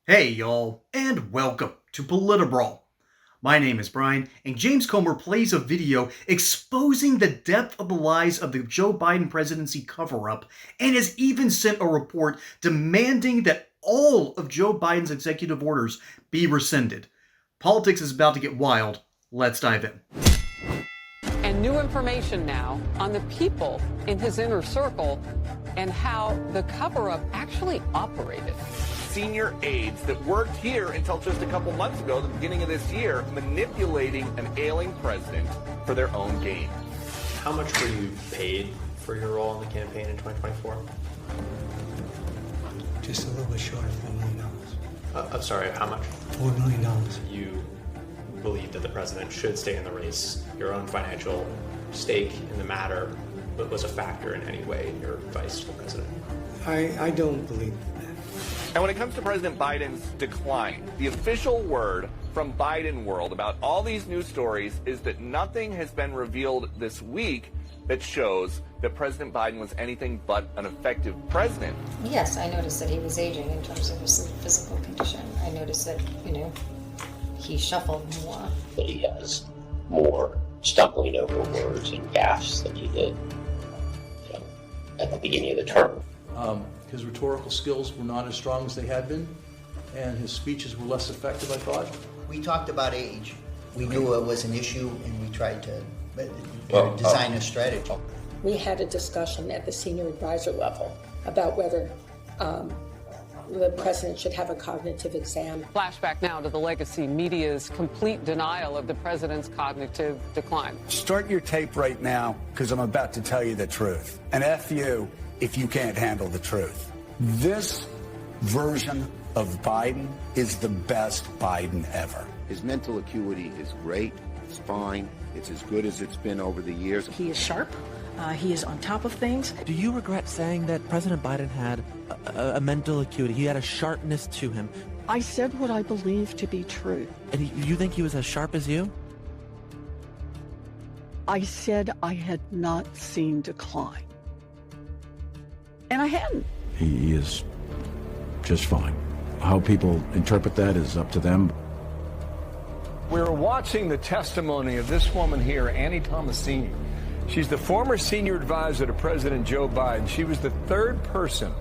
Hey y'all, and welcome to Politibrawl. My name is Brian, and James Comer plays a video exposing the depth of the lies of the Joe Biden presidency cover-up, and has even sent a report demanding that all of Joe Biden's executive orders be rescinded. Politics is about to get wild. Let's dive in. And new information now on the people in his inner circle and how the cover-up actually operated. Senior aides that worked here until just a couple months ago, the beginning of this year, manipulating an ailing president for their own gain. How much were you paid for your role in the campaign in 2024? Just a little bit short of $4 million. I'm sorry, how much? $4 million. You believe that the president should stay in the race. Your own financial stake in the matter was a factor in any way in your advice to the president? I don't believe that. And when it comes to President Biden's decline, the official word from Biden world about all these news stories is that nothing has been revealed this week that shows that President Biden was anything but an effective president. Yes, I noticed that he was aging in terms of his physical condition. I noticed that, he shuffled more. That he has more stumbling over words and gaffes than he did at the beginning of the term. His rhetorical skills were not as strong as they had been, and his speeches were less effective, I thought. We talked about age. We knew it was an issue, and we tried to design a strategy. We had a discussion at the senior advisor level about whether the president should have a cognitive exam. Flashback now to the legacy media's complete denial of the president's cognitive decline. Start your tape right now, because I'm about to tell you the truth. And F you if you can't handle the truth. This version of Biden is the best Biden ever. His mental acuity is great. It's fine. It's as good as it's been over the years. He is sharp. He is on top of things. Do you regret saying that President Biden had a mental acuity? He had a sharpness to him. I said what I believe to be true. And you think he was as sharp as you? I said I had not seen decline. And I hadn't. He is just fine. How people interpret that is up to them. We're watching the testimony of this woman here, Annie Tomasini. She's the former senior advisor to President Joe Biden. She was the third person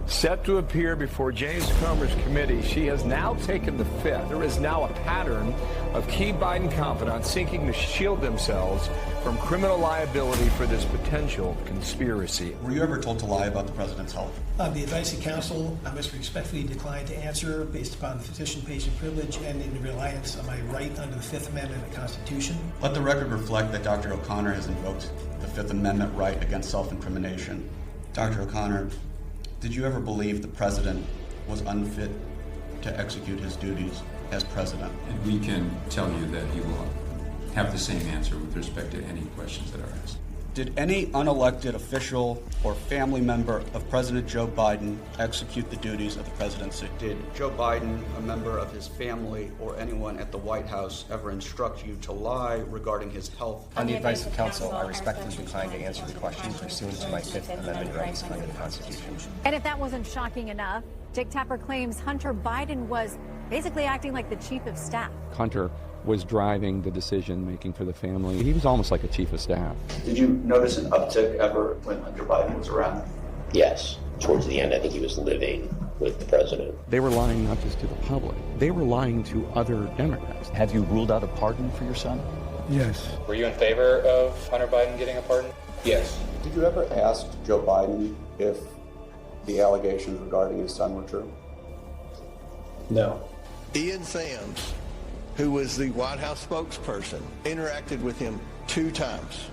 set to appear before James Comer's committee. She has now taken the fifth. There is now a pattern of key Biden confidants seeking to shield themselves from criminal liability for this potential conspiracy. Were you ever told to lie about the president's health? The advice of counsel, I must respectfully decline to answer based upon the physician-patient privilege and in reliance on my right under the Fifth Amendment of the Constitution. Let the record reflect that Dr. O'Connor has invoked the Fifth Amendment right against self-incrimination. Dr. O'Connor, did you ever believe the president was unfit to execute his duties as president? And we can tell you that he will have the same answer with respect to any questions that are asked. Did any unelected official or family member of President Joe Biden execute the duties of the presidency? Did Joe Biden, a member of his family, or anyone at the White House ever instruct you to lie regarding his health? On the advice of counsel, I respectfully decline to answer the question pursuant to my Fifth Amendment rights under the Constitution. And if that wasn't shocking enough, Dick Tapper claims Hunter Biden was basically acting like the chief of staff. Hunter was driving the decision-making for the family. He was almost like a chief of staff. Did you notice an uptick ever when Hunter Biden was around? Yes. Towards the end, I think he was living with the president. They were lying not just to the public. They were lying to other Democrats. Have you ruled out a pardon for your son? Yes. Were you in favor of Hunter Biden getting a pardon? Yes. Did you ever ask Joe Biden if the allegations regarding his son were true? No. Ian Sams, who was the White House spokesperson, interacted with him two times.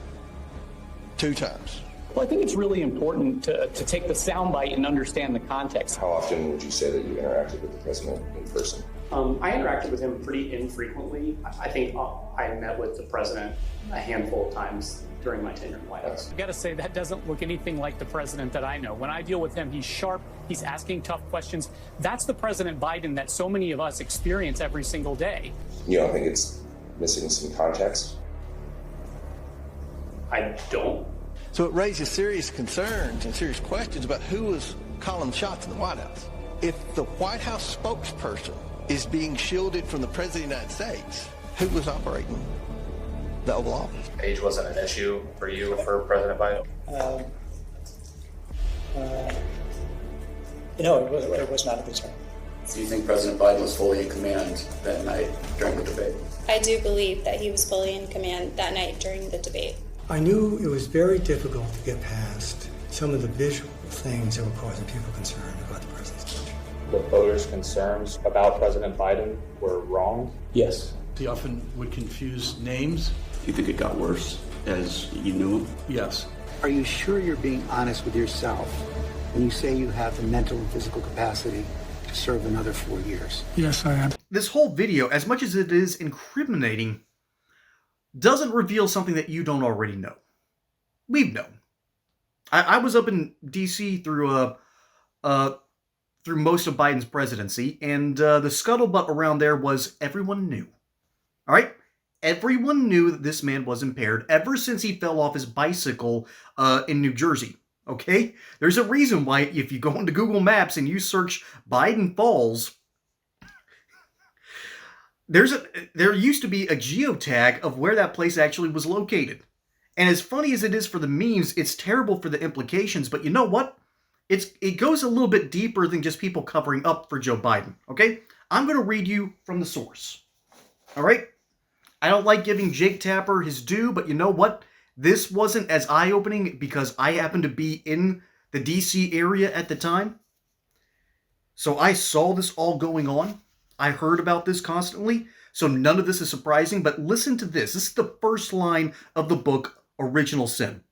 Well, I think it's really important to take the soundbite and understand the context. How often would you say that you interacted with the president in person? I interacted with him pretty infrequently. I think I met with the president a handful of times during my tenure in the White House. I got to say, that doesn't look anything like the president that I know. When I deal with him, he's sharp, he's asking tough questions. That's the President Biden that so many of us experience every single day. You don't think it's missing some context? I don't. So it raises serious concerns and serious questions about who was calling the shots in the White House. If the White House spokesperson is being shielded from the President of the United States, who was operating the Oval Office? Age wasn't an issue for you, for President Biden? It was not a concern. Do you think President Biden was fully in command that night during the debate? I do believe that he was fully in command that night during the debate. I knew it was very difficult to get past some of the visual things that were causing people concern about the president's budget. The voters' concerns about President Biden were wrong? Yes. He often would confuse names. Do you think it got worse as you knew him? Yes. Are you sure you're being honest with yourself when you say you have the mental and physical capacity to serve another 4 years? Yes, I am. This whole video, as much as it is incriminating, doesn't reveal something that you don't already know. We've known. I was up in D.C. through most of Biden's presidency, and the scuttlebutt around there was everyone knew. All right? Everyone knew that this man was impaired ever since he fell off his bicycle in New Jersey. Okay? There's a reason why if you go into Google Maps and you search Biden Falls, there used to be a geotag of where that place actually was located. And as funny as it is for the memes, it's terrible for the implications, but you know what? It goes a little bit deeper than just people covering up for Joe Biden, okay? I'm going to read you from the source, all right? I don't like giving Jake Tapper his due, but you know what? This wasn't as eye-opening because I happened to be in the D.C. area at the time. So I saw this all going on. I heard about this constantly, so none of this is surprising, but listen to this. This is the first line of the book, Original Sin.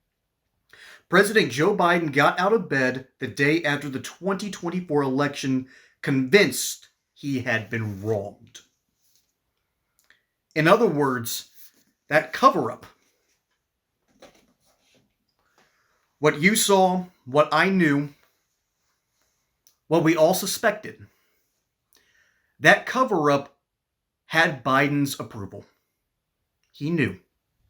President Joe Biden got out of bed the day after the 2024 election, convinced he had been wronged. In other words, that cover-up. What you saw, what I knew, what we all suspected, that cover-up had Biden's approval. He knew.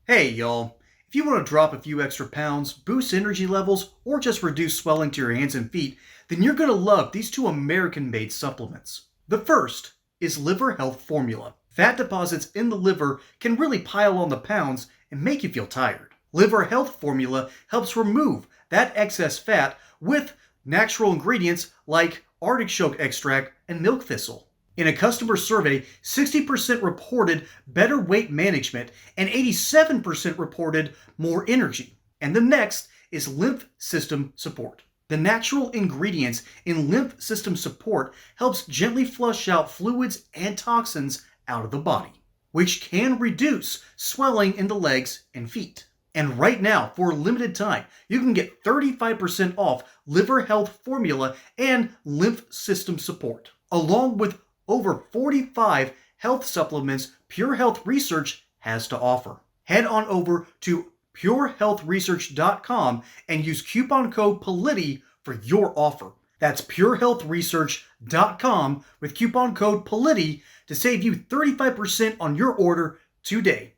Hey, y'all, if you want to drop a few extra pounds, boost energy levels, or just reduce swelling to your hands and feet, then you're going to love these two American-made supplements. The first is Liver Health Formula. Fat deposits in the liver can really pile on the pounds and make you feel tired. Liver Health Formula helps remove that excess fat with natural ingredients like artichoke extract and milk thistle. In a customer survey, 60% reported better weight management and 87% reported more energy. And the next is lymph system support. The natural ingredients in lymph system support helps gently flush out fluids and toxins out of the body, which can reduce swelling in the legs and feet. And right now, for a limited time, you can get 35% off Liver Health Formula and lymph system support, along with over 45 health supplements Pure Health Research has to offer. Head on over to purehealthresearch.com and use coupon code POLITI for your offer. That's purehealthresearch.com with coupon code POLITI to save you 35% on your order today.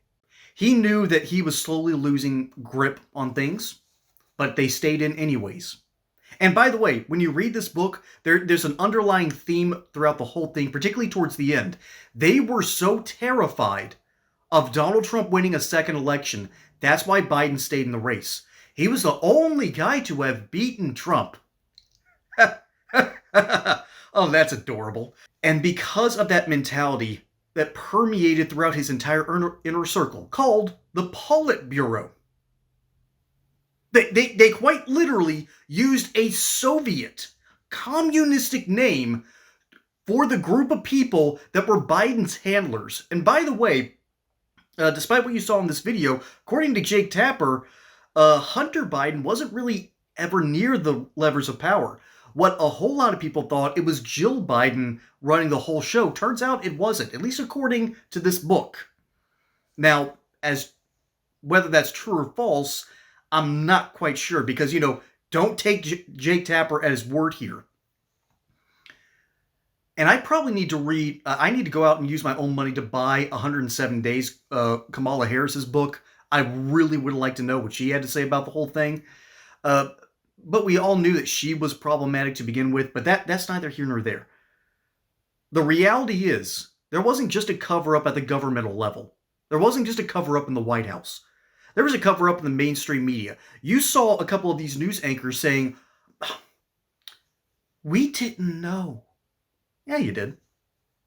He knew that he was slowly losing grip on things, but they stayed in anyways. And by the way, when you read this book, there's an underlying theme throughout the whole thing, particularly towards the end. They were so terrified of Donald Trump winning a second election. That's why Biden stayed in the race. He was the only guy to have beaten Trump. Oh, that's adorable. And because of that mentality that permeated throughout his entire inner circle, called the Politburo, They quite literally used a Soviet communistic name for the group of people that were Biden's handlers. And by the way, despite what you saw in this video, according to Jake Tapper, Hunter Biden wasn't really ever near the levers of power. What a whole lot of people thought, it was Jill Biden running the whole show. Turns out it wasn't, at least according to this book. Now, as whether that's true or false, I'm not quite sure because, don't take Jake Tapper at his word here. And I probably need to read, I need to go out and use my own money to buy 107 Days, Kamala Harris's book. I really would like to know what she had to say about the whole thing. but we all knew that she was problematic to begin with, but that's neither here nor there. The reality is, there wasn't just a cover-up at the governmental level. There wasn't just a cover-up in the White House. There was a cover-up in the mainstream media. You saw a couple of these news anchors saying, we didn't know. Yeah, you did.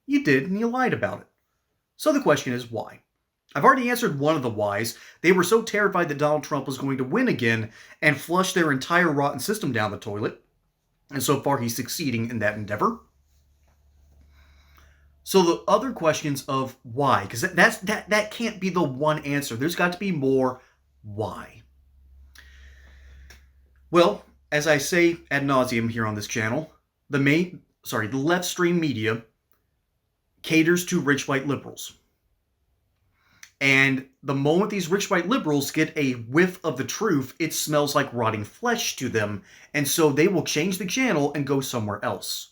You did, and you lied about it. So the question is, why? I've already answered one of the whys. They were so terrified that Donald Trump was going to win again and flush their entire rotten system down the toilet. And so far, he's succeeding in that endeavor. So the other questions of why, because that can't be the one answer. There's got to be more why. Well, as I say ad nauseum here on this channel, the left stream media caters to rich white liberals. And the moment these rich white liberals get a whiff of the truth, it smells like rotting flesh to them. And so they will change the channel and go somewhere else.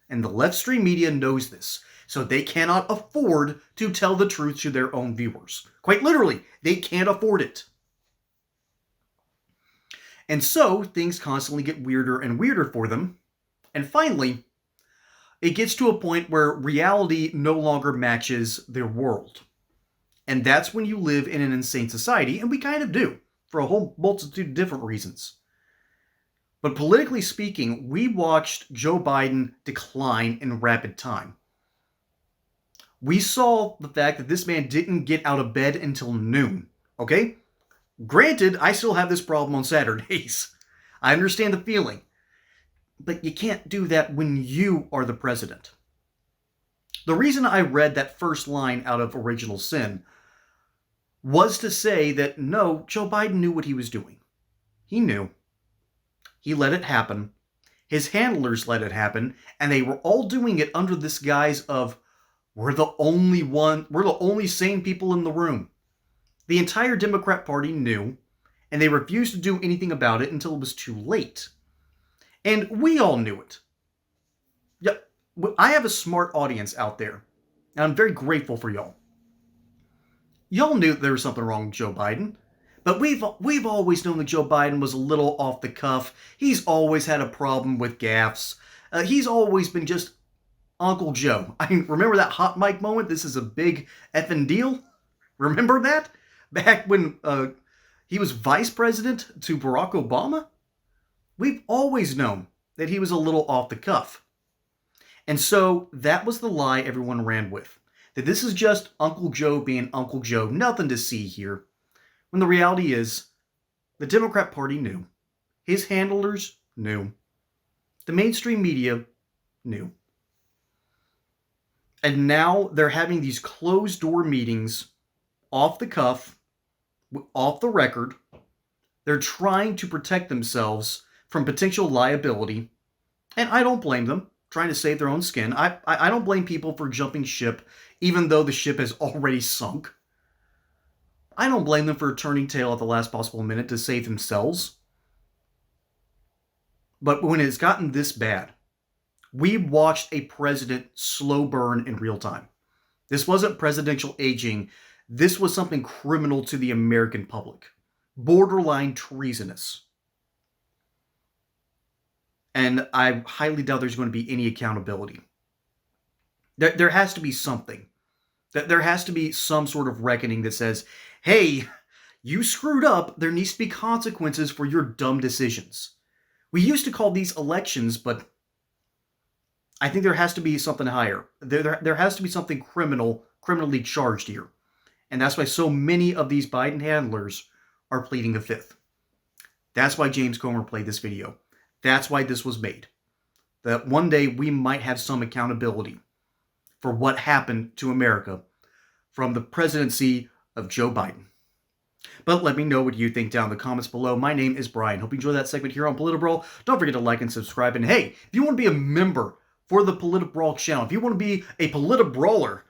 And the left stream media knows this. So they cannot afford to tell the truth to their own viewers. Quite literally, they can't afford it. And so things constantly get weirder and weirder for them. And finally, it gets to a point where reality no longer matches their world. And that's when you live in an insane society, and we kind of do, for a whole multitude of different reasons. But politically speaking, we watched Joe Biden decline in rapid time. We saw the fact that this man didn't get out of bed until noon, okay? Granted, I still have this problem on Saturdays. I understand the feeling. But you can't do that when you are the president. The reason I read that first line out of Original Sin was to say that, no, Joe Biden knew what he was doing. He knew. He let it happen. His handlers let it happen, and they were all doing it under this guise of, we're the only sane people in the room. The entire Democrat Party knew, and they refused to do anything about it until it was too late. And we all knew it. Yeah, I have a smart audience out there, and I'm very grateful for y'all. Y'all knew that there was something wrong with Joe Biden, but we've always known that Joe Biden was a little off the cuff. He's always had a problem with gaffes. He's always been just Uncle Joe. I mean, remember that hot mic moment? This is a big effing deal. Remember that? Back when he was vice president to Barack Obama? We've always known that he was a little off the cuff. And so that was the lie everyone ran with. That this is just Uncle Joe being Uncle Joe, nothing to see here. When the reality is, the Democrat Party knew. His handlers knew. The mainstream media knew. And now they're having these closed-door meetings off the cuff, off the record. They're trying to protect themselves from potential liability. And I don't blame them, trying to save their own skin. I don't blame people for jumping ship, even though the ship has already sunk. I don't blame them for turning tail at the last possible minute to save themselves. But when it's gotten this bad, we watched a president slow burn in real time. This wasn't presidential aging. This was something criminal to the American public. Borderline treasonous. And I highly doubt there's going to be any accountability. There has to be something. There has to be some sort of reckoning that says, hey, you screwed up. There needs to be consequences for your dumb decisions. We used to call these elections, but I think there has to be something higher. There has to be something criminally charged here. And that's why so many of these Biden handlers are pleading the fifth. That's why James Comer played this video. That's why this was made. That one day we might have some accountability for what happened to America from the presidency of Joe Biden. But let me know what you think down in the comments below. My name is Brian. Hope you enjoyed that segment here on PolitiBrawl. Don't forget to like and subscribe. And hey, if you want to be a member for the PolitiBrawl channel, if you want to be a PolitiBrawler,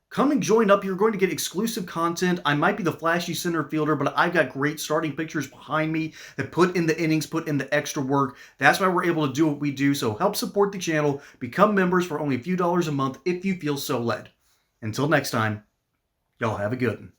come and join up. You're going to get exclusive content. I might be the flashy center fielder, but I've got great starting pictures behind me that put in the innings, put in the extra work. That's why we're able to do what we do. So help support the channel. Become members for only a few dollars a month if you feel so led. Until next time, y'all have a good one.